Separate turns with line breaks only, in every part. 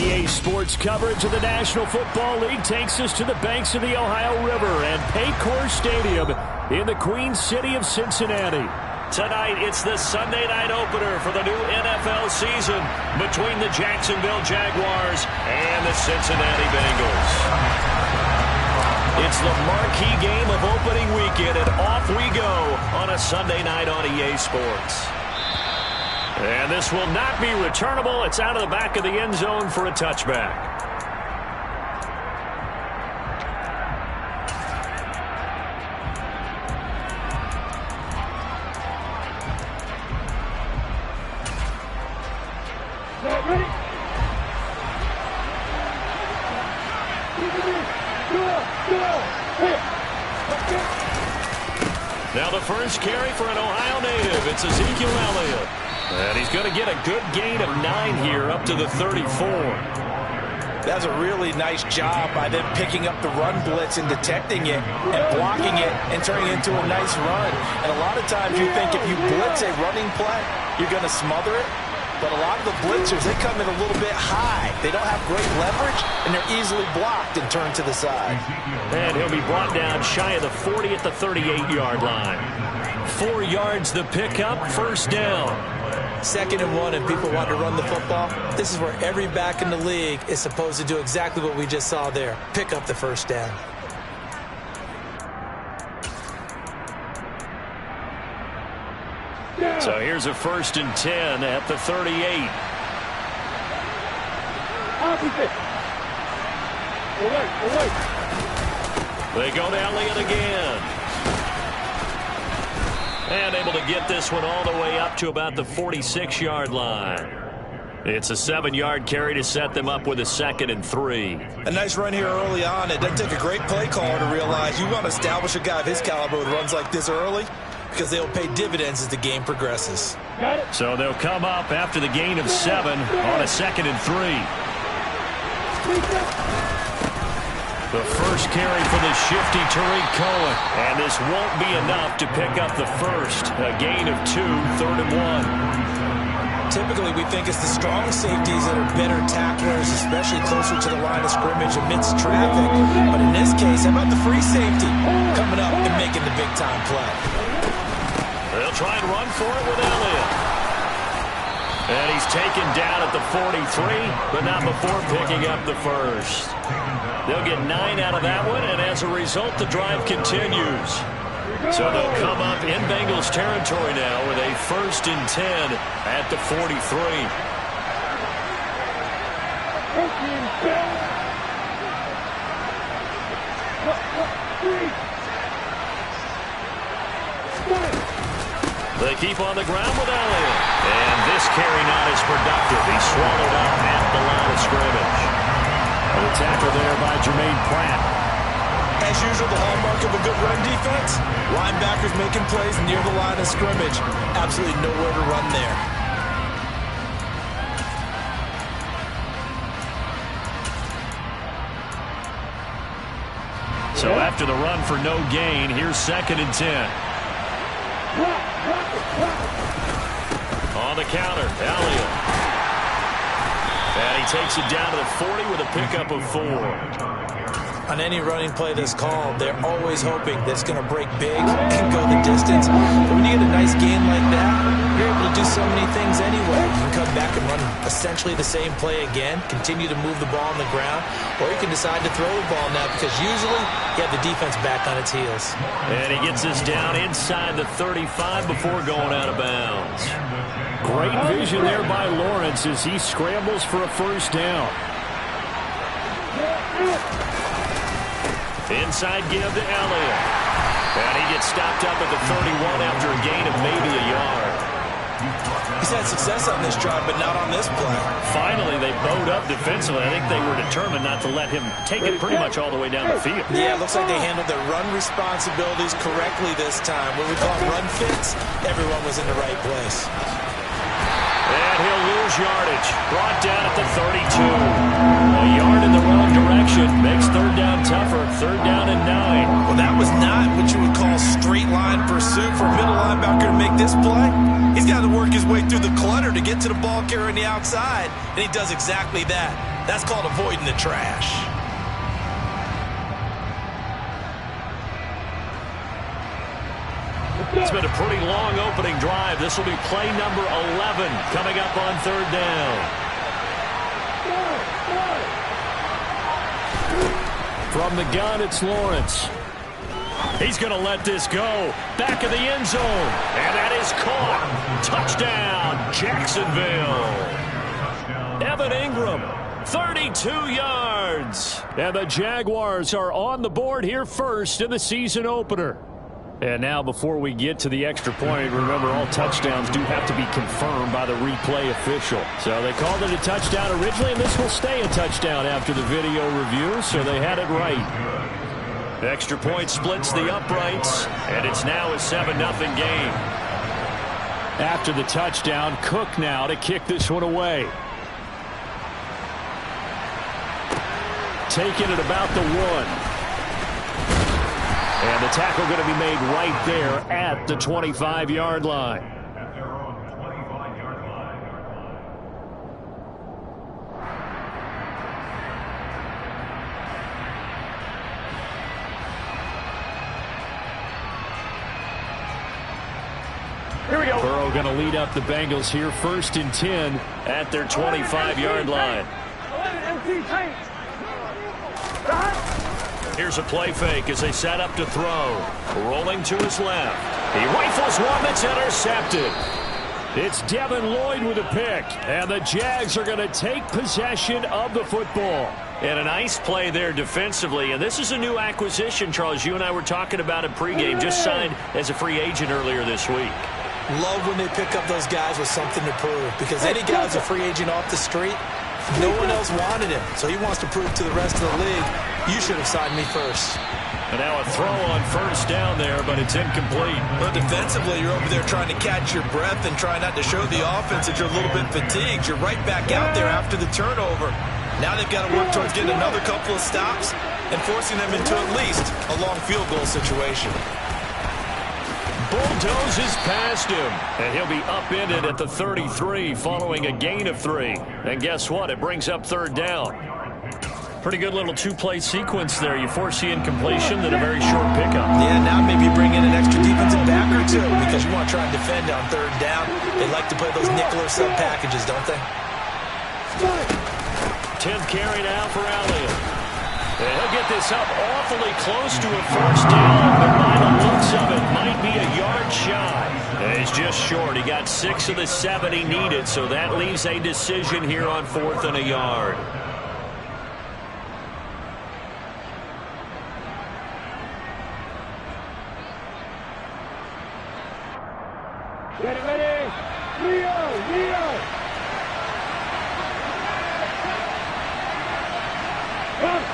EA Sports coverage of the National Football League takes us to the banks of the Ohio River and Paycor Stadium in the Queen City of Cincinnati. Tonight, it's the Sunday night opener for the new NFL season between the Jacksonville Jaguars and the Cincinnati Bengals. It's the marquee game of opening weekend, and off we go on a Sunday night on EA Sports. And this will not be returnable. It's out of the back of the end zone for a touchback.
Ready?
Now the first carry for an Ohio native. It's Ezekiel Elliott. And he's going to get a good gain of 9 here up to the 34.
That's a really nice job by them picking up the run blitz and detecting it and blocking it and turning it into a nice run. And a lot of times you think if you blitz a running play, you're going to smother it. But a lot of the blitzers, they come in a little bit high. They don't have great leverage, and they're easily blocked and turned to the side.
And he'll be brought down shy of the 40 at the 38-yard line. 4 yards the pickup, first down.
2nd and 1, and people want to run the football. This is where every back in the league is supposed to do exactly what we just saw there. Pick up the first down.
So here's a 1st and 10 at the 38. They go to Elliott again. And able to get this one all the way up to about the 46-yard line. It's a 7-yard carry to set them up with a 2nd and 3.
A nice run here early on. It doesn't take a great play caller to realize you want to establish a guy of his caliber with runs like this early, because they'll pay dividends as the game progresses.
So they'll come up after the gain of 7 on a 2nd and 3. The first carry for the shifty Tariq Cohen. And this won't be enough to pick up the first. A gain of 2, 3rd and 1.
Typically, we think it's the strong safeties that are better tacklers, especially closer to the line of scrimmage amidst traffic. But in this case, how about the free safety coming up and making the big-time play?
They'll try and run for it with Elliott. And he's taken down at the 43, but not before picking up the first. They'll get 9 out of that one, and as a result, the drive continues. So they'll come up in Bengals territory now with a 1st and 10 at the 43. They keep on the ground with Elliott. And this carry not as productive. He's swallowed up at the line of scrimmage. And a tackle there by Jermaine Pratt.
As usual, the hallmark of a good run defense, linebackers making plays near the line of scrimmage. Absolutely nowhere to run there.
So after the run for no gain, here's 2nd and 10. On the counter, Elliott. And he takes it down to the 40 with a pickup of 4.
On any running play that's called, they're always hoping that it's going to break big and go the distance. But when you get a nice gain like that, you're able to do so many things anyway. You can come back and run essentially the same play again, continue to move the ball on the ground, or you can decide to throw the ball now because usually you have the defense back on its heels.
And he gets this down inside the 35 before going out of bounds. Great vision there by Lawrence as he scrambles for a first down. Inside give to Elliott. And he gets stopped up at the 31 after a gain of maybe a yard.
He's had success on this drive, but not on this play.
Finally, they bowed up defensively. I think they were determined not to let him take it pretty much all the way down the field.
Yeah, it looks like they handled their run responsibilities correctly this time. When we call run fits, everyone was in the right place.
And he'll lose yardage. Brought down at the 32. A yard in the wrong direction. Makes 3rd down tougher. 3rd down and 9.
Well, that was not what you would call straight line pursuit for a middle linebacker to make this play. He's
He's got to work his way through the clutter to get to the ball carrier on the outside, and he does exactly that. That's called avoiding the trash.
It's been a pretty long opening drive. This will be play number 11 coming up on third down. From the gun, it's Lawrence. He's going to let this go. Back of the end zone. And that is caught. Touchdown, Jacksonville. Evan Ingram, 32 yards. And the Jaguars are on the board here first in the season opener. And now before we get to the extra point, remember all touchdowns do have to be confirmed by the replay official. So they called it a touchdown originally, and this will stay a touchdown after the video review, so they had it right. Extra point splits the uprights, and it's now a 7-0 game. After the touchdown, Cook now to kick this one away. Taking it about the 1. And the tackle going to be made right there at the 25-yard line. Here we go. Burrow going to lead up the Bengals here, 1st and 10 at their 25-yard line. Here's a play fake as they set up to throw. Rolling to his left. He rifles one that's intercepted. It's Devin Lloyd with a pick. And the Jags are going to take possession of the football. And a nice play there defensively. And this is a new acquisition, Charles. You and I were talking about it pregame. Just signed as a free agent earlier this week.
Love when they pick up those guys with something to prove. Because any guy who's a free agent off the street, no one else wanted him. So he wants to prove to the rest of the league, you should have signed me first.
And now a throw on 1st down there, but it's incomplete.
But defensively, you're over there trying to catch your breath and try not to show the offense that you're a little bit fatigued. You're right back out there after the turnover. Now they've got to work towards getting another couple of stops and forcing them into at least a long field goal situation.
Bulldozes past him, and he'll be upended at the 33 following a gain of 3. And guess what? It brings up 3rd down. Pretty good little 2-play sequence there. You force the incompletion, then a very short pickup.
Yeah, now maybe bring in an extra defensive back or two because you want to try and defend on 3rd down. They like to play those nickel or sub packages, don't they?
10th carry now for Elliott. And he'll get this up awfully close to a 1st down, but by the looks of it, might be a yard shy. And he's just short. He got 6 of the 7 he needed, so that leaves a decision here on 4th and a yard.
Ready. Leo. Come.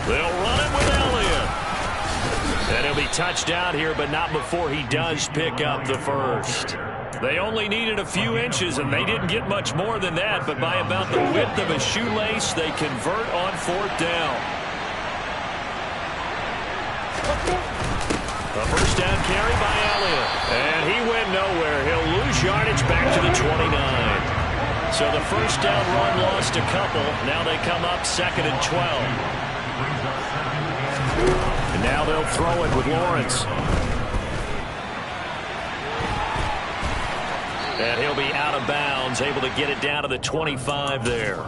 They'll run it with Elliott. And he'll be touched out here, but not before he does pick up the 1st. They only needed a few inches, and they didn't get much more than that, but by about the width of a shoelace, they convert on 4th down. A 1st down carry by Elliott. And he went nowhere. He'll lose yardage back to the 29. So the 1st down run lost a couple. Now they come up 2nd and 12. And now they'll throw it with Lawrence. And he'll be out of bounds, able to get it down to the 25 there.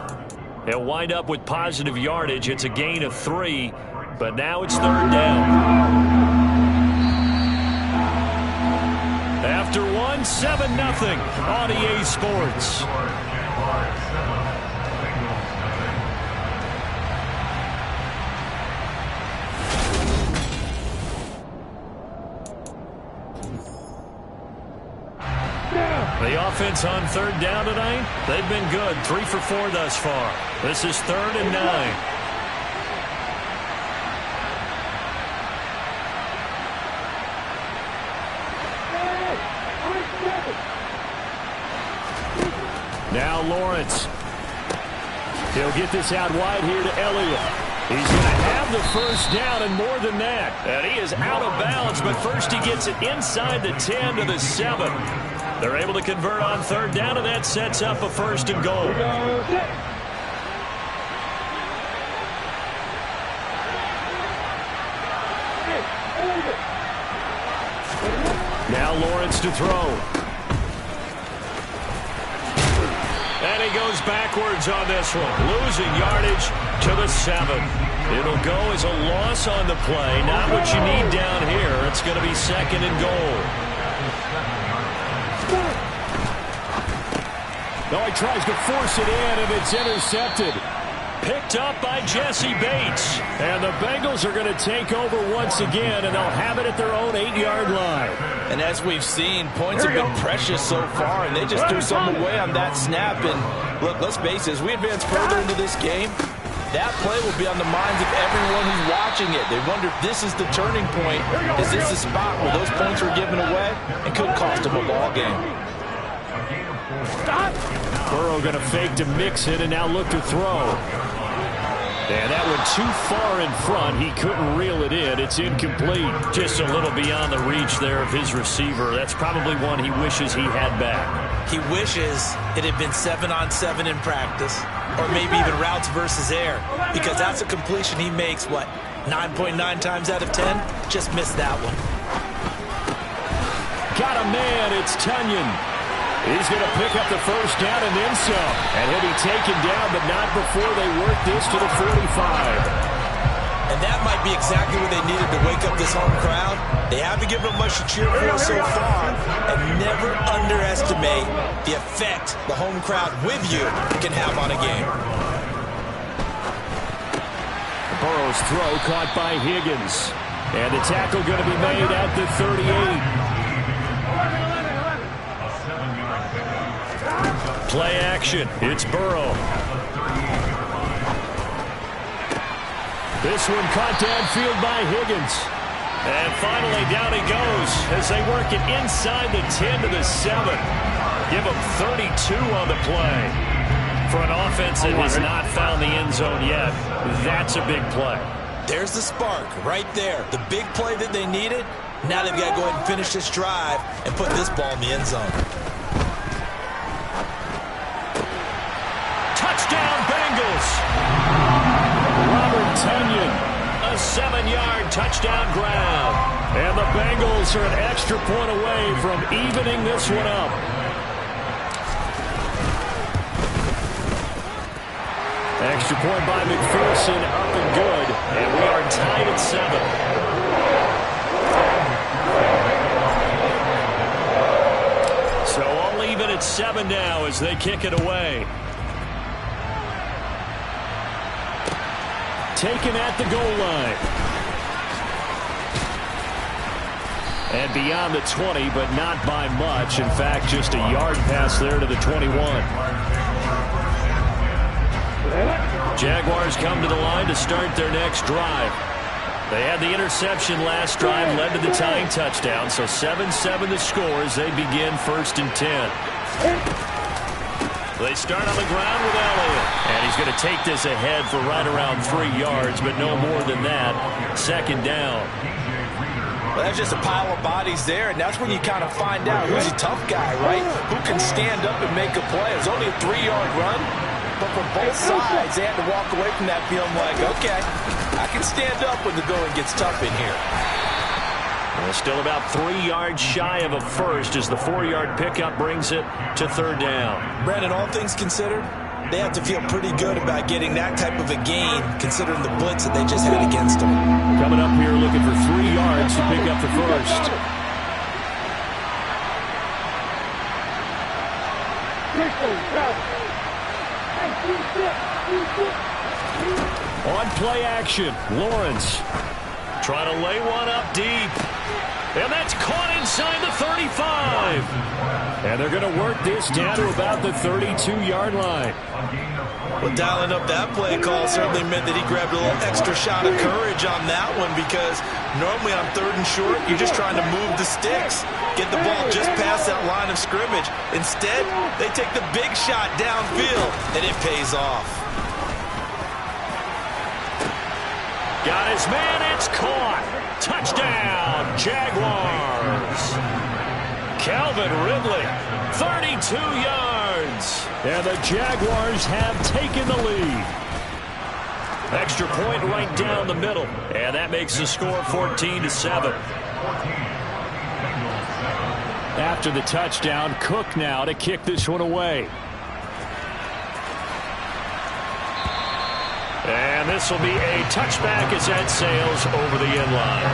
He'll wind up with positive yardage. It's a gain of 3, but now it's 3rd down. After 1, 7-0 on EA Sports. The offense on 3rd down tonight, they've been good. 3 for 4 thus far. This is 3rd and 9. Now Lawrence. He'll get this out wide here to Elliott. He's going to have the first down and more than that. And he is out of bounds, but first he gets it inside the 10 to the 7. They're able to convert on third down, and that sets up a first and goal. Now Lawrence to throw. And he goes backwards on this one, losing yardage to the 7. It'll go as a loss on the play. Not what you need down here. It's going to be second and goal.
No, he tries to force it in, and it's intercepted.
Picked up by Jesse Bates.
And the Bengals are going to take over once again, and they'll have it at their own 8-yard line.
And as we've seen, points have been precious so far, and they just threw some away on that snap. And look, let's face it, as we advance further into this game, that play will be on the minds of everyone who's watching it. They wonder if this is the turning point. Is this the spot where those points were given away and could cost them a ball game?
Burrow going to fake to mix it and now look to throw.
And that went too far in front. He couldn't reel it in. It's incomplete. Just a little beyond the reach there of his receiver. That's probably one he wishes he had back.
He wishes it had been 7-on-7 in practice, or maybe even routes versus air, because that's a completion he makes, what, 9.9 times out of 10? Just missed that one.
Got a man. It's Tunyon. He's going to pick up the first down and then some. And he'll be taken down, but not before they work this to the 45.
And that might be exactly what they needed to wake up this home crowd. They haven't given them much to cheer for so far. And never underestimate the effect the home crowd with you can have on a game.
Burrow's throw caught by Higgins. And the tackle going to be made at the 38. Play action. It's Burrow. This one caught downfield by Higgins. And finally down he goes as they work it inside the 10 to the 7. Give him 32 on the play. For an offense that has not found the end zone yet, that's a big play.
There's the spark right there. The big play that they needed. Now they've got to go ahead and finish this drive and put this ball in the end zone.
Touchdown, Bengals. Robert Tunyon, a 7-yard touchdown grab. And the Bengals are an extra point away from evening this one up. Extra point by McPherson, up and good. And we are tied at 7. So all even at 7 now as they kick it away. Taken at the goal line. And beyond the 20, but not by much. In fact, just a yard pass there to the 21. Jaguars come to the line to start their next drive. They had the interception last drive, led to the tying touchdown. So 7-7 the score as they begin 1st and 10. They start on the ground with Elliott. And he's going to take this ahead for right around 3 yards, but no more than that. 2nd down.
Well, that's just a pile of bodies there, and that's when you kind of find out who's a tough guy, right? Who can stand up and make a play. It's only a 3-yard run, but for both sides, they had to walk away from that feeling like, okay, I can stand up when the going gets tough in here.
Well, still about 3 yards shy of a first as the 4-yard pickup brings it to 3rd down.
Brandon, all things considered, they have to feel pretty good about getting that type of a gain considering the blitz that they just had against them.
Coming up here looking for 3 yards to pick up the first. On play action, Lawrence trying to lay one up deep. And that's caught inside the 35. And they're going to work this down to about the 32-yard line.
Well, dialing up that play call certainly meant that he grabbed a little extra shot of courage on that one, because normally on 3rd and short, you're just trying to move the sticks, get the ball just past that line of scrimmage. Instead, they take the big shot downfield, and it pays off.
Got his man. It's caught. Touchdown, Jaguars. Calvin Ridley, 32 yards. And the Jaguars have taken the lead. Extra point right down the middle. And that makes the score 14-7. After the touchdown, Cook now to kick this one away. And this will be a touchback as that sails over the end line.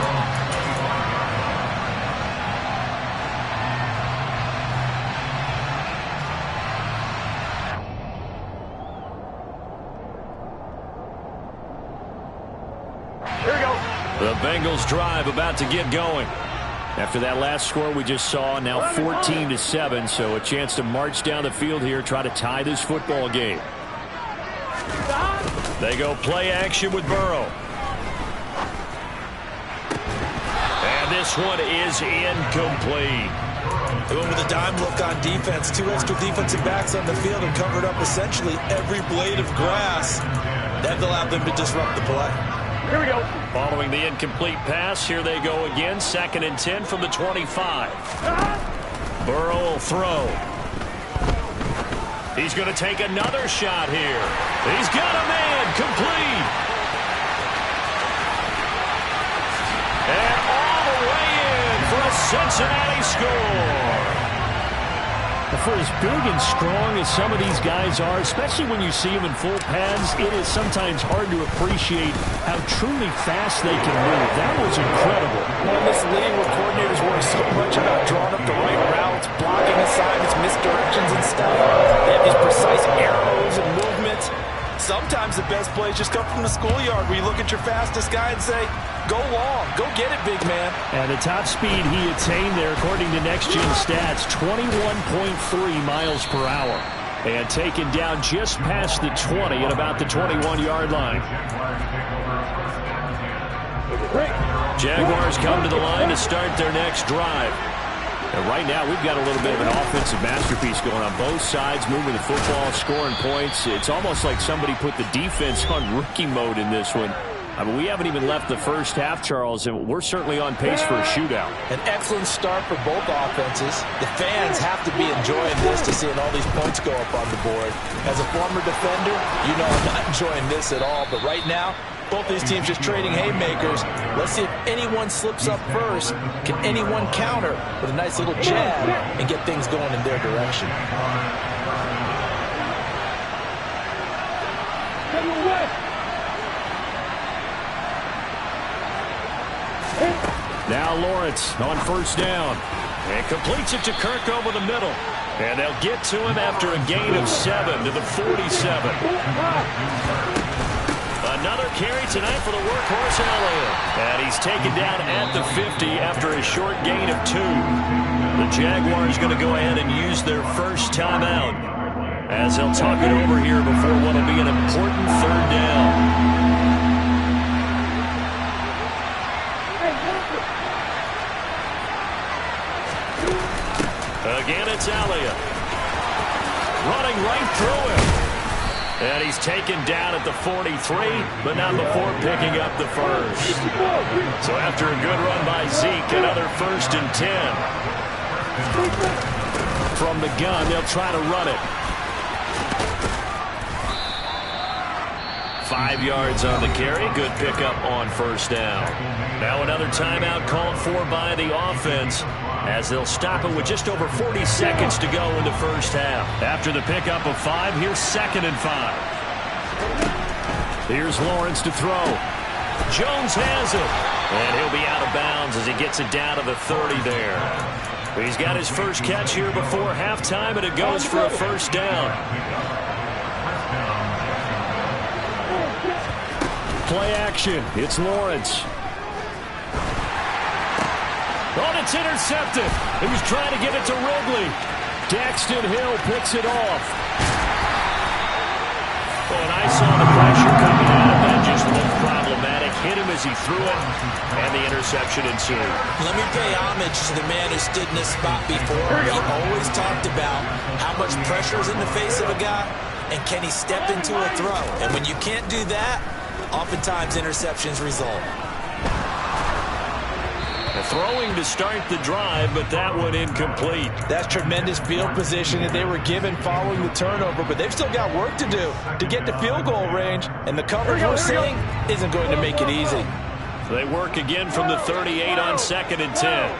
Here we go.
The Bengals drive about to get going. After that last score we just saw, now 14-7, so a chance to march down the field here, try to tie this football game. They go play action with Burrow. And this one is incomplete.
They went with a dime look on defense. 2 extra defensive backs on the field and covered up essentially every blade of grass. That allowed them to disrupt the play.
Here we go.
Following the incomplete pass, here they go again. 2nd and 10 from the 25. Burrow will throw. He's going to take another shot here. He's got a man complete. And all the way in for a Cincinnati score. For as big and strong as some of these guys are, especially when you see them in full pads, it is sometimes hard to appreciate how truly fast they can move. That was incredible.
Well, in this league where coordinators worry so much about drawing up the right routes, blocking assignments, misdirections and stuff, they have these precise arrows and movements. Sometimes the best plays just come from the schoolyard where you look at your fastest guy and say, go long, go get it, big man.
And the top speed he attained there, according to Next Gen Stats, 21.3 miles per hour. And taken down just past the 20 at about the 21-yard line. Jaguars come to the line to start their next drive. And right now, we've got a little bit of an offensive masterpiece going on both sides, moving the football, scoring points. It's almost like somebody put the defense on rookie mode in this one. I mean, we haven't even left the first half, Charles, and we're certainly on pace for a shootout.
An excellent start for both offenses. The fans have to be enjoying this to seeing all these points go up on the board. As a former defender, you know I'm not enjoying this at all. But right now, both these teams just trading haymakers. Let's see if anyone slips up first. Can anyone counter with a nice little jab and get things going in their direction?
Now Lawrence on first down. And completes it to Kirk over the middle. And they'll get to him after a gain of 7 to the 47. Another carry tonight for the workhorse Elliott. And he's taken down at the 50 after a short gain of 2. The Jaguars going to go ahead and use their first timeout as they'll talk it over here before what will be an important 3rd down. Again, it's Elliott. Running right through him. And he's taken down at the 43, but not before picking up the first. So after a good run by Zeke, another 1st and 10. From the gun, they'll try to run it. 5 yards on the carry. Good pickup on first down. Now another timeout called for by the offense, as they'll stop it with just over 40 seconds to go in the first half. After the pickup of 5, here's 2nd and 5. Here's Lawrence to throw. Jones has it. And he'll be out of bounds as he gets it down to the 30 there. He's got his first catch here before halftime, and it goes for a first down. Play action. It's Lawrence. Oh, it's intercepted. He was trying to get it to Ridley. Daxton Hill picks it off. Oh, and I saw the pressure coming out, and that just looked problematic. Hit him as he threw it, and the interception ensued.
Let me pay homage to the man who stood in this spot before. He always talked about how much pressure is in the face of a guy, and can he step into a throw. And when you can't do that, oftentimes interceptions result.
Throwing to start the drive, but that one incomplete.
That's tremendous field position that they were given following the turnover, but they've still got work to do to get to field goal range, and the coverage we're seeing isn't going to make it easy.
They work again from the 38 on 2nd and 10.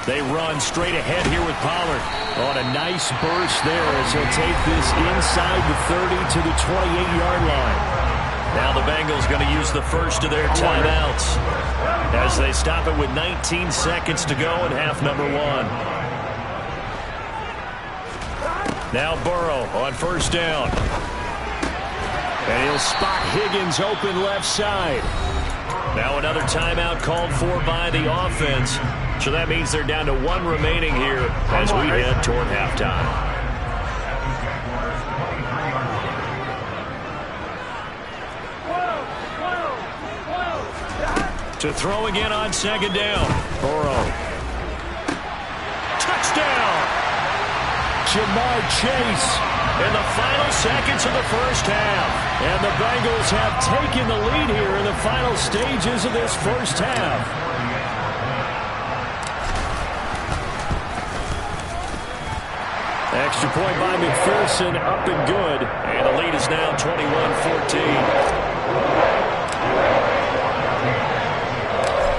They run straight ahead here with Pollard. On a nice burst there as he'll take this inside the 30 to the 28-yard line. Now the Bengals going to use the first of their timeouts as they stop it with 19 seconds to go in half number 1. Now Burrow on first down. And he'll spot Higgins open left side. Now another timeout called for by the offense. So that means they're down to 1 remaining here as we head toward halftime. To throw again on 2nd down. Burrow. Touchdown! Jamar Chase in the final seconds of the first half. And the Bengals have taken the lead here in the final stages of this first half. Extra point by McPherson, up and good. And the lead is now 21-14.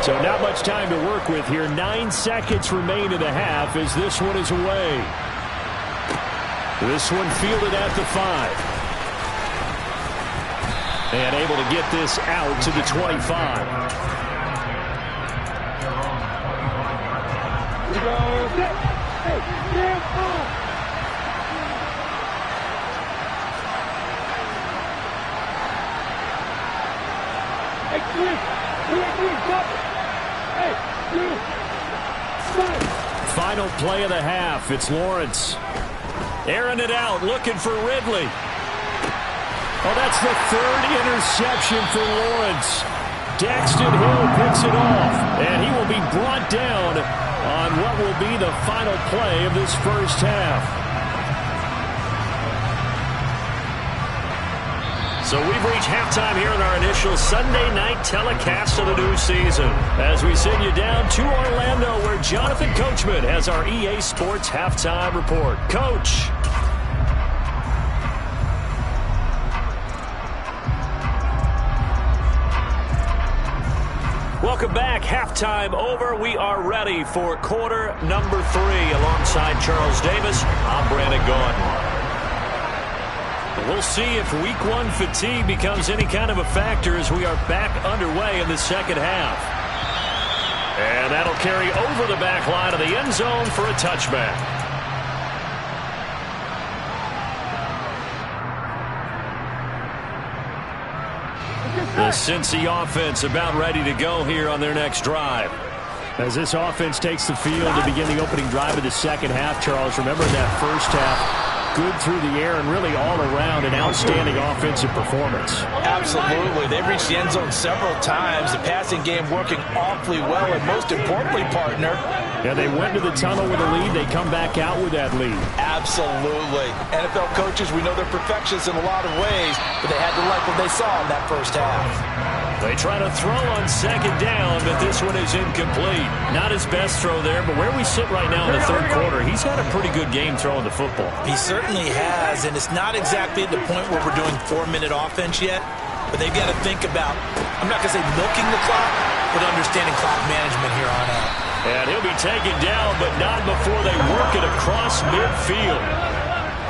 So not much time to work with here. 9 seconds remain in the half as this one is away. This one fielded at the 5. And able to get this out to the 25. Final play of the half. It's Lawrence. Airing it out, looking for Ridley. Oh, that's the 3rd interception for Lawrence. Daxton Hill picks it off, and he will be brought down on what will be the final play of this first half. So we've reached halftime here in our initial Sunday night telecast of the new season as we send you down to Orlando where Jonathan Coachman has our EA Sports halftime report. Coach. Welcome back. Halftime over. We are ready for quarter number 3 alongside Charles Davis. I'm Brandon Gaudin. We'll see if week 1 fatigue becomes any kind of a factor as we are back underway in the second half. And that'll carry over the back line of the end zone for a touchback. The Cincy offense about ready to go here on their next drive. As this offense takes the field to begin the opening drive of the second half, Charles, remember in that first half, good through the air and really all around an outstanding offensive performance.
Absolutely. They've reached the end zone several times. The passing game working awfully well, and most importantly, partner.
Yeah, they went to the tunnel with a lead. They come back out with that lead.
Absolutely. NFL coaches, we know they're perfectionists in a lot of ways, but they had to like what they saw in that first half.
They try to throw on 2nd down, but this one is incomplete. Not his best throw there, but where we sit right now in the 3rd quarter, he's had a pretty good game throwing the football.
He certainly has, and it's not exactly at the point where we're doing 4-minute offense yet, but they've got to think about, I'm not going to say milking the clock, but understanding clock management here on out.
And he'll be taken down, but not before they work it across midfield.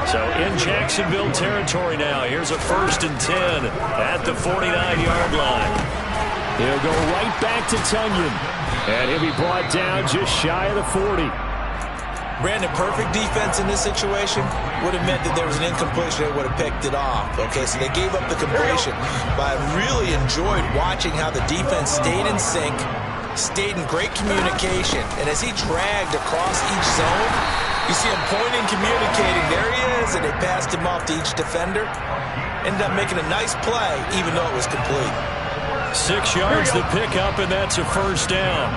So in Jacksonville territory now. Here's a 1st and 10 at the 49-yard line. He'll go right back to Tunyon. And he'll be brought down just shy of the 40.
Brandon, perfect defense in this situation would have meant that there was an incompletion that would have picked it off. Okay, so they gave up the completion. But I really enjoyed watching how the defense stayed in sync, stayed in great communication. And as he dragged across each zone, you see him pointing, communicating. There he is, and they passed him off to each defender. Ended up making a nice play, even though it was complete.
6 yards to pick up, and that's a 1st down.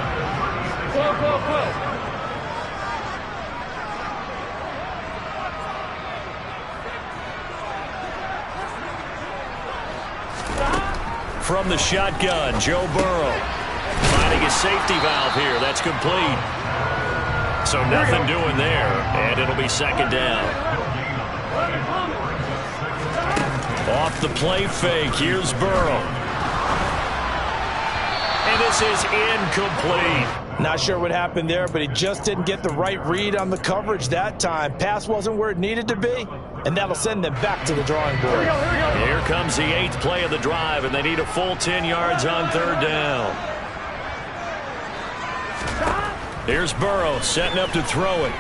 from the shotgun. Joe Burrow finding a safety valve here. That's complete. So nothing doing there, and it'll be second down. Off the play fake, here's Burrow. And this is incomplete.
Not sure what happened there, but he just didn't get the right read on the coverage that time. Pass wasn't where it needed to be, and that'll send them back to the drawing board.
Here comes the 8th play of the drive, and they need a full 10 yards on third down. Here's Burrow setting up to throw it.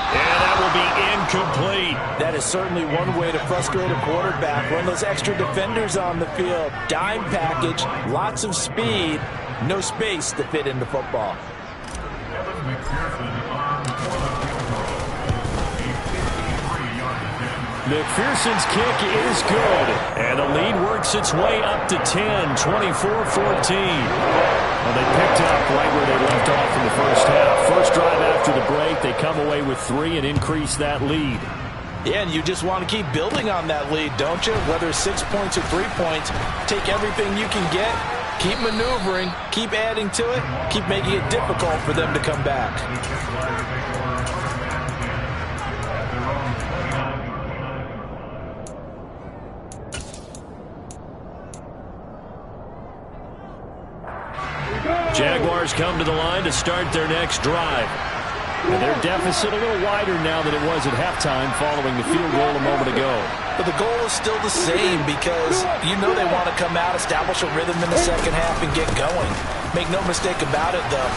And that will be incomplete.
That is certainly one way to frustrate a quarterback. Run those extra defenders on the field. Dime package, lots of speed, no space to fit into football.
McPherson's kick is good. And the lead works its way up to 10, 24-14. Well, they picked up right where they left off in the first half. First drive after the break, they come away with 3 and increase that lead.
Yeah, and you just want to keep building on that lead, don't you? Whether it's 6 points or 3 points, take everything you can get, keep maneuvering, keep adding to it, keep making it difficult for them to come back.
Jaguars come to the line to start their next drive. And their deficit a little wider now than it was at halftime following the field goal a moment ago.
But the goal is still the same because you know they want to come out, establish a rhythm in the second half, and get going. Make no mistake about it, though.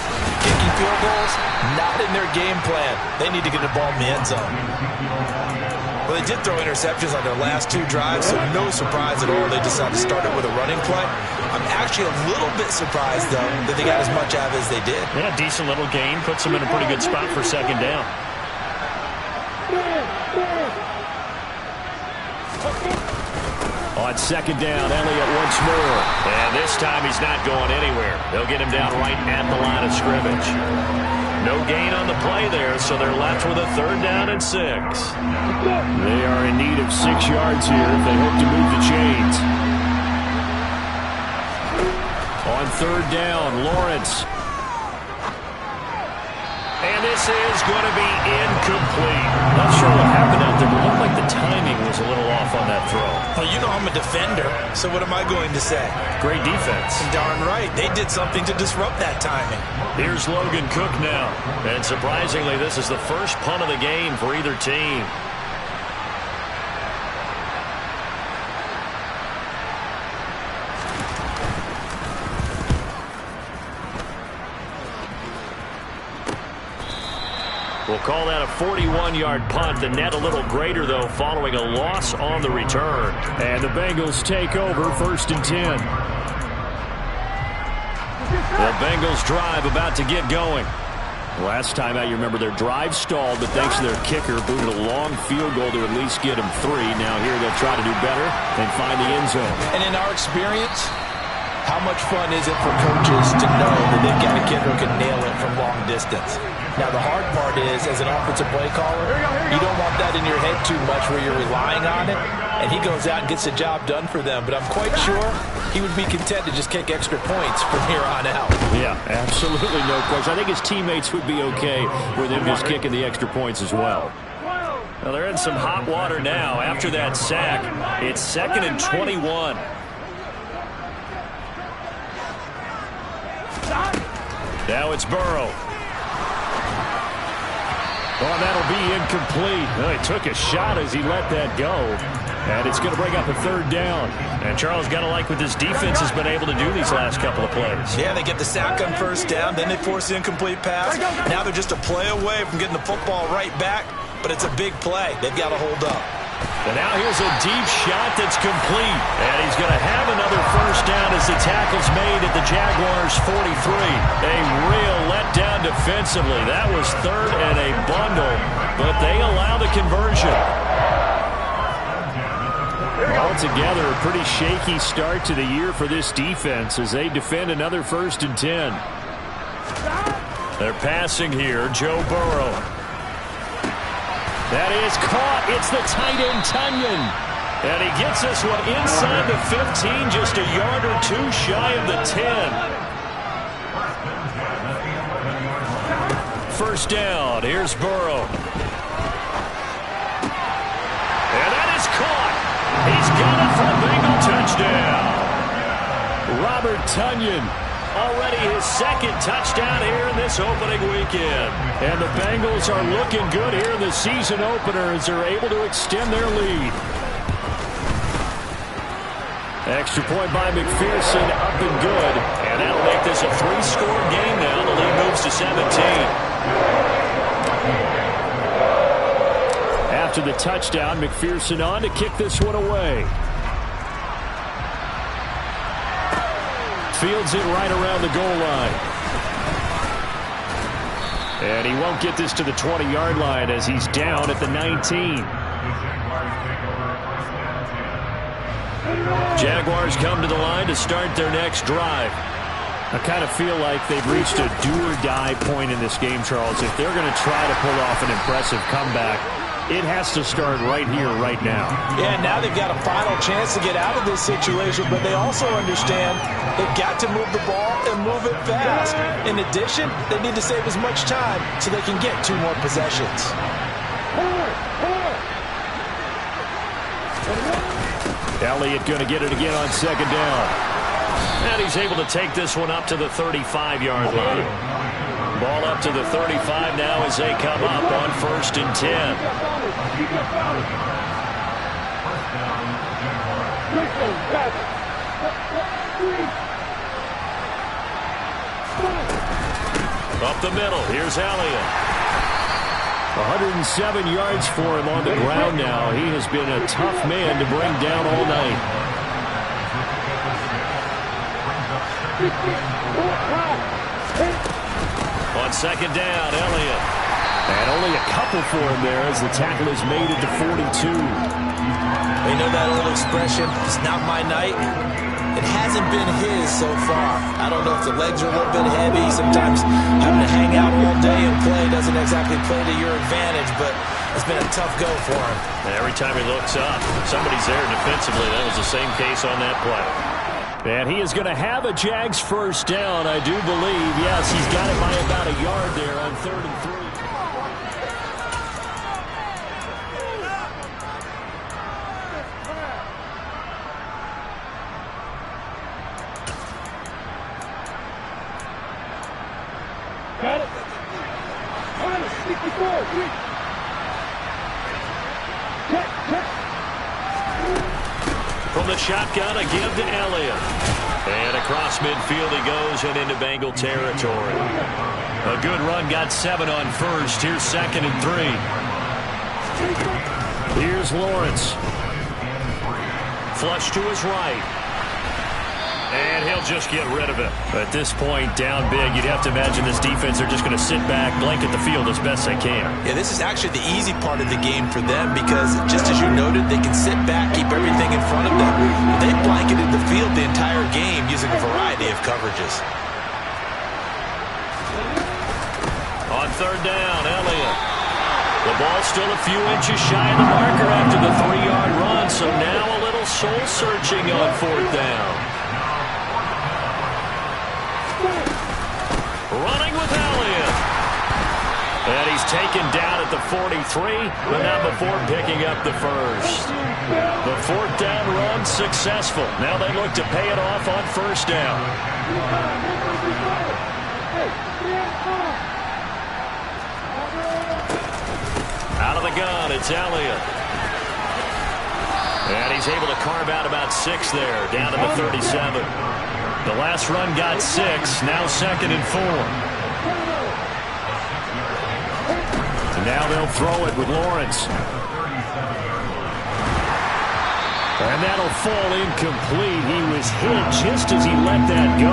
Kicking field goals, not in their game plan. They need to get the ball in the end zone. Well, they did throw interceptions on their last 2 drives, so no surprise at all they decided to start it with a running play. I'm actually a little bit surprised, though, that they got as much out of it as they did.
Yeah, decent little gain. Puts them in a pretty good spot for second down. On second down, Elliott once more. And this time he's not going anywhere. They'll get him down right at the line of scrimmage. No gain on the play there, so they're left with a 3rd down and 6. They are in need of 6 yards here if they hope to move the chains. On 3rd down, Lawrence. And this is going to be incomplete. Not sure what happened out there, but it looked like the timing was a little off on that throw.
Well, you know I'm a defender, so what am I going to say?
Great defense.
Darn right. They did something to disrupt that timing.
Here's Logan Cook now. And surprisingly, this is the first punt of the game for either team. We'll call that a 41-yard punt. The net a little greater, though, following a loss on the return. And the Bengals take over 1st and 10. The Bengals drive about to get going. Last time out, you remember their drive stalled, but thanks to their kicker, booted a long field goal to at least get them 3. Now here they'll try to do better and find the end zone.
And in our experience, how much fun is it for coaches to know that they've got a kicker who can nail it from long distance? Now, the hard part is, as an offensive play caller, you don't want that in your head too much where you're relying on it, and he goes out and gets the job done for them. But I'm quite sure he would be content to just kick extra points from here on out.
Yeah, absolutely no question. I think his teammates would be okay with him just kicking the extra points as well. Well, they're in some hot water now. After that sack, it's 2nd and 21. Now it's Burrow. Oh, that'll be incomplete. Well, he took a shot as he let that go. And it's going to bring up a 3rd down. And Charles got to like what this defense has been able to do these last couple of plays.
Yeah, they get the sack on 1st down, then they force the incomplete pass. Now they're just a play away from getting the football right back, but it's a big play. They've got to hold up.
And now here's a deep shot that's complete. And he's going to have another 1st down as the tackle's made at the Jaguars' 43. A real letdown defensively. That was 3rd and a bundle, but they allow the conversion. Altogether, a pretty shaky start to the year for this defense as they defend another 1st and 10. They're passing here, Joe Burrow. That is caught. It's the tight end, Tunyon. And he gets this one inside the 15, just a yard or two shy of the 10. First down, here's Burrow. And that is caught. He's got it for a Bengal touchdown. Robert Tonyan, already his second touchdown here in this opening weekend. And the Bengals are looking good here in the season opener as they're able to extend their lead. Extra point by McPherson, up and good. And that'll make this a three-score game now. The lead moves to 17. After the touchdown, McPherson on to kick this one away. Fields it right around the goal line. And he won't get this to the 20-yard line as he's down at the 19. Jaguars come to the line to start their next drive. I kind of feel like they've reached a do-or-die point in this game, Charles. If they're going to try to pull off an impressive comeback, it has to start right here, right now.
Yeah, now they've got a final chance to get out of this situation, but they also understand they've got to move the ball and move it fast. In addition, they need to save as much time so they can get 2 more possessions.
Elliott going to get it again on second down. And he's able to take this one up to the 35-yard line. Ball up to the 35 now as they come up on 1st and 10. Up the middle, here's Elliott. 107 yards for him on the ground now. He has been a tough man to bring down all night. On second down, Elliott. And only a couple for him there as the tackle is made at the 42.
You know that old expression, it's not my night? It hasn't been his so far. I don't know if the legs are a little bit heavy. Sometimes having to hang out all day and play doesn't exactly play to your advantage, but it's been a tough go for him.
Every time he looks up, somebody's there defensively. That was the same case on that play. And he is going to have a Jags first down, I do believe. Yes, he's got it by about a yard there on 3rd and 3.
Got it. On it, 64. Check.
From the shotgun, a give to Elliott. And across midfield he goes and into Bengal territory. A good run, got 7 on 1st. Here's 2nd and 3. Here's Lawrence. Flush to his right. And he'll just get rid of it. At this point, down big, you'd have to imagine this defense are just going to sit back, blanket the field as best they can.
Yeah, this is actually the easy part of the game for them because, just as you noted, they can sit back, keep everything in front of them. They blanketed the field the entire game using a variety of coverages.
On 3rd down, Elliott. The ball's still a few inches shy of the marker after the 3-yard run, so now a little soul-searching on 4th down. Running with Elliott. And he's taken down at the 43, but not before picking up the first. The 4th down run successful. Now they look to pay it off on 1st down. Out of the gun, it's Elliott. And he's able to carve out about 6 there, down to the 37. The last run got 6, now 2nd and 4. And now they'll throw it with Lawrence. And that'll fall incomplete. He was hit just as he let that go.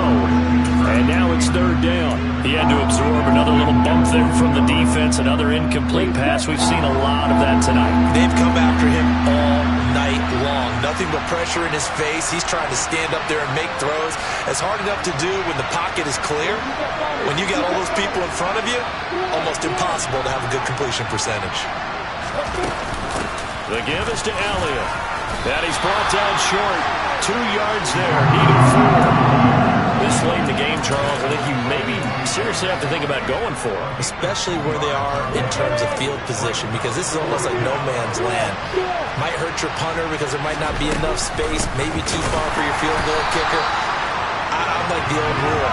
And now it's 3rd down. He had to absorb another little bump there from the defense. Another incomplete pass. We've seen a lot of that tonight.
They've come after him all night long. Nothing but pressure in his face. He's trying to stand up there and make throws. It's hard enough to do when the pocket is clear. When you got all those people in front of you, almost impossible to have a good completion percentage.
The give is to Elliott. And he's brought down short. 2 yards there. Needed 4. This late in the game, Charles, I think you maybe seriously have to think about going for it.
Especially where they are in terms of field position, because this is almost like no man's land. Might hurt your punter because there might not be enough space, maybe too far for your field goal kicker. I'm like the old rule.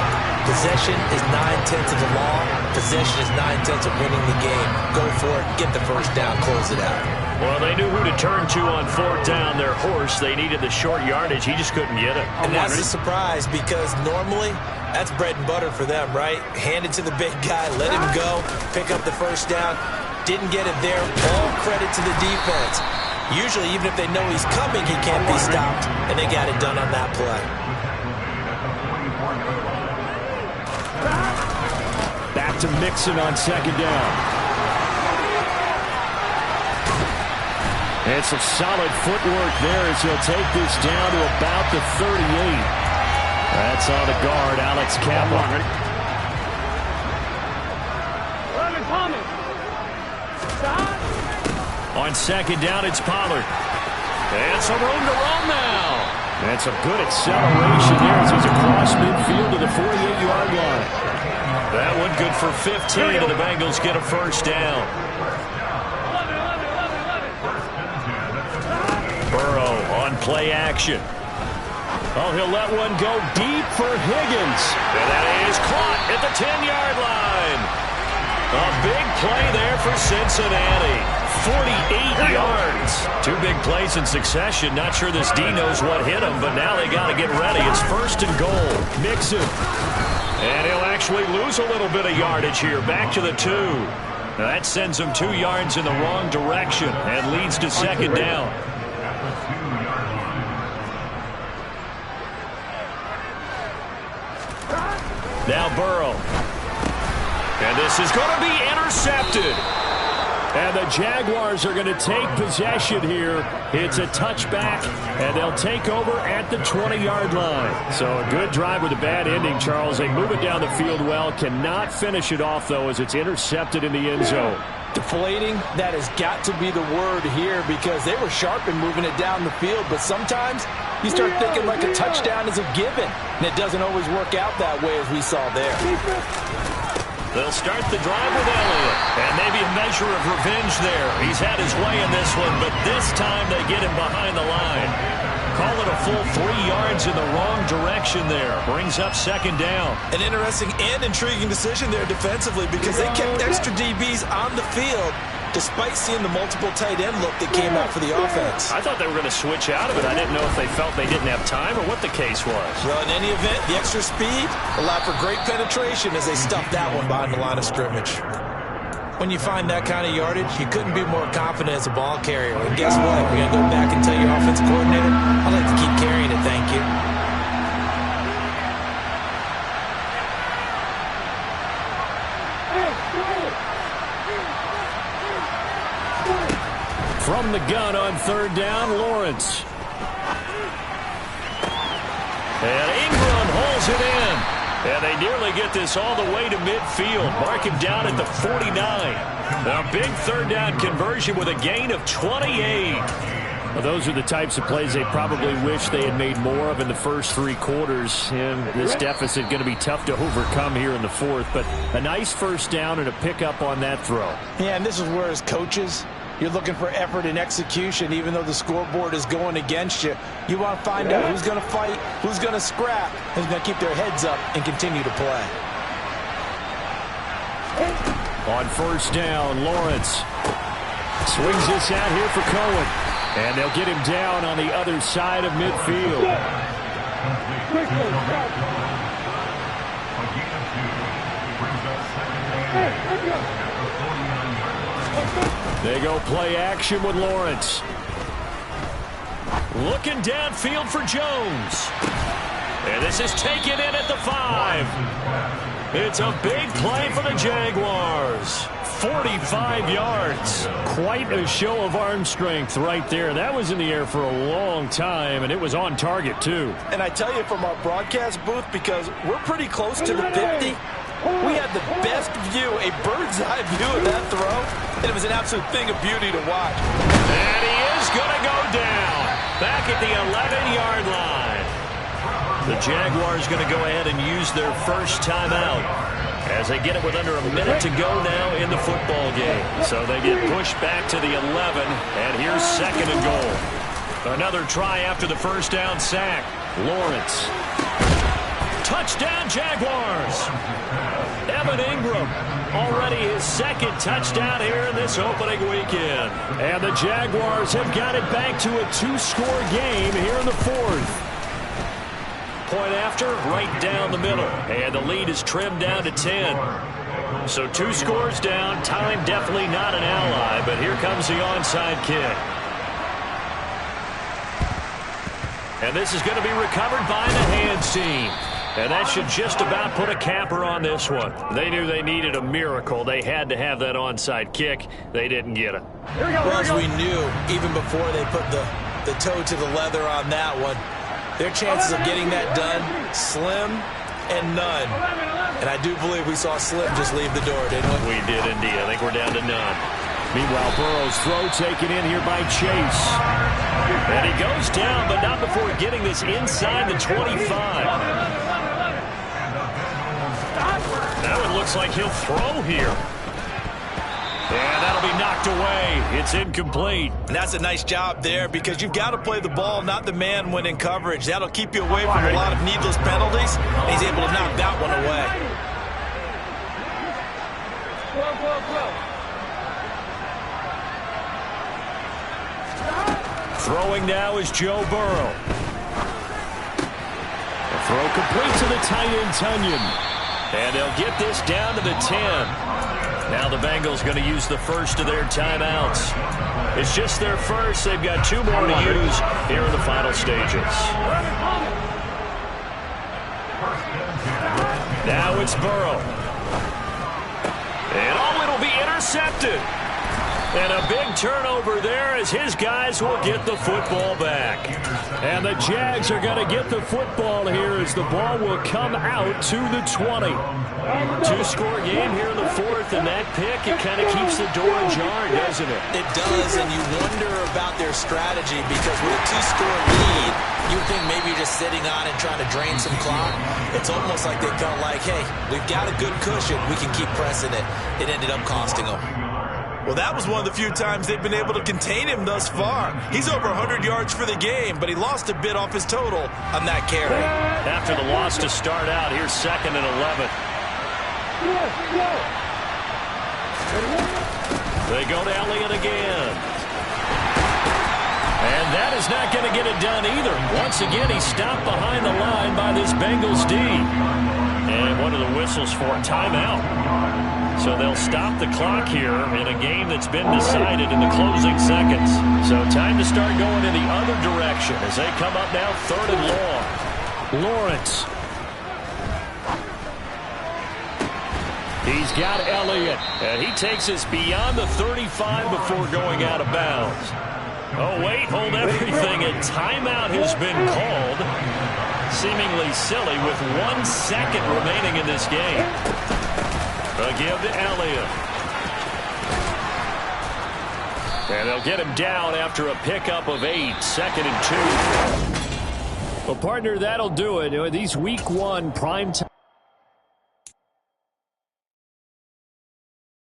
Possession is 9/10 of the law. Possession is 9/10 of winning the game. Go for it. Get the first down. Close it out.
Well, they knew who to turn to on 4th down. Their horse. They needed the short yardage. He just couldn't get it.
And that's a surprise because normally that's bread and butter for them, right? Hand it to the big guy. Let him go. Pick up the first down. Didn't get it there. All credit to the defense. Usually, even if they know he's coming, he can't be stopped. And they got it done on that play.
Back to Mixon on 2nd down. And some solid footwork there as he'll take this down to about the 38. That's on the guard, Alex Kaplan. On 2nd down, it's Pollard. And some room to run now. And some good acceleration there as he's across midfield to the 48-yard line.
That one good for 15, and the Bengals get a first down. Burrow on play action. Oh, he'll let one go deep for Higgins. And that is caught at the 10-yard line. A big play there for Cincinnati. 48 yards. 2 big plays in succession. Not sure this D knows what hit him, but now they got to get ready. It's 1st and goal.
Mixon.
And he'll actually lose a little bit of yardage here. Back to the 2. Now that sends him 2 yards in the wrong direction and leads to 2nd down. Now Burrow. And this is going to be intercepted.
And the Jaguars are going to take possession here. It's a touchback, and they'll take over at the 20-yard line. So a good drive with a bad ending, Charles. They move it down the field well. Cannot finish it off, though, as it's intercepted in the end zone.
Deflating, that has got to be the word here because they were sharp in moving it down the field, but sometimes you start thinking like a touchdown is a given, and it doesn't always work out that way as we saw there.
They'll start the drive with Elliott, and maybe a measure of revenge there. He's had his way in this one, but this time they get him behind the line. Call it a full 3 yards in the wrong direction there. Brings up 2nd down.
An interesting and intriguing decision there defensively because they kept extra DBs on the field despite seeing the multiple tight end look that came out for the offense.
I thought they were going to switch out of it. I didn't know if they felt they didn't have time or what the case was.
Well, in any event, the extra speed allowed for great penetration as they stuffed that one behind the line of scrimmage. When you find that kind of yardage, you couldn't be more confident as a ball carrier. And guess what? You're going to go back and tell your offensive coordinator, I'd like to keep carrying it, thank you.
From the gun on 3rd down, Lawrence.
And Ingram holds it in. And they nearly get this all the way to midfield. Mark him down at the 49. A big 3rd down conversion with a gain of 28.
Well, those are the types of plays they probably wish they had made more of in the first 3 quarters. And this deficit going to be tough to overcome here in the 4th. But a nice first down and a pickup on that throw.
Yeah, and this is where as coaches, you're looking for effort and execution, even though the scoreboard is going against you. You want to find out who's going to fight, who's going to scrap, who's going to keep their heads up and continue to play.
On 1st down, Lawrence swings this out here for Cohen. And they'll get him down on the other side of midfield. They go play action with Lawrence.
Looking downfield for Jones. And this is taken in at the 5. It's a big play for the Jaguars. 45 yards.
Quite a show of arm strength right there. That was in the air for a long time, and it was on target, too.
And I tell you from our broadcast booth, because we're pretty close to the 50, We had the best view, a bird's eye view of that throw, and it was an absolute thing of beauty to watch.
And he is going to go down back at the 11-yard line. The Jaguars going to go ahead and use their first timeout as they get it with under a minute to go now in the football game. So they get pushed back to the 11, and here's 2nd and goal. Another try after the first down sack. Lawrence. Touchdown, Jaguars. Evan Ingram, already his 2nd touchdown here in this opening weekend. And the Jaguars have got it back to a 2-score game here in the 4th. Point after, right down the middle. And the lead is trimmed down to 10. So 2 scores down. Time definitely not an ally, but here comes the onside kick. And this is going to be recovered by the hands team. And that should just about put a capper on this one. They knew they needed a miracle. They had to have that onside kick. They didn't get it.
Well, as we knew, even before they put the toe to the leather on that one, their chances of getting that done, slim and none. And I do believe we saw Slim just leave the door, didn't we?
We did indeed. I think we're down to none. Meanwhile, Burrow's throw taken in here by Chase. And he goes down, but not before getting this inside the 25. Now it looks like he'll throw here. And that'll be knocked away. It's incomplete.
And that's a nice job there because you've got to play the ball, not the man when in coverage. That'll keep you away from a lot of needless penalties. And he's able to knock that one away.
Throwing now is Joe Burrow. The throw complete to the tight end, Tunyon. And they'll get this down to the 10. Now the Bengals going to use the first of their timeouts. It's just their first. They've got 2 more to use here in the final stages. Now it's Burrow. And it'll be intercepted. And a big turnover there as his guys will get the football back. And the Jags are going to get the football here as the ball will come out to the 20. 2-score game here in the 4th, and that pick, it kind of keeps the door ajar, doesn't it?
It does, and you wonder about their strategy because with a 2-score lead, you would think maybe you're just sitting on it trying to drain some clock. It's almost like they felt like, hey, we've got a good cushion. We can keep pressing it. It ended up costing them.
Well, that was one of the few times they've been able to contain him thus far. He's over 100 yards for the game, but he lost a bit off his total on that carry.
After the loss to start out, here's 2nd and 11. They go to Elliott again. And that is not going to get it done either. Once again, he's stopped behind the line by this Bengals D. And one of the whistles for a timeout. So they'll stop the clock here in a game that's been decided in the closing seconds. So time to start going in the other direction as they come up now 3rd and long. Lawrence. He's got Elliott, and he takes us beyond the 35 before going out of bounds. Oh, wait, hold everything. A timeout has been called. Seemingly silly with 1 second remaining in this game. A give to Elliott. And they'll get him down after a pickup of 8, 2nd and 2. Well, partner, that'll do it. These week 1 primetime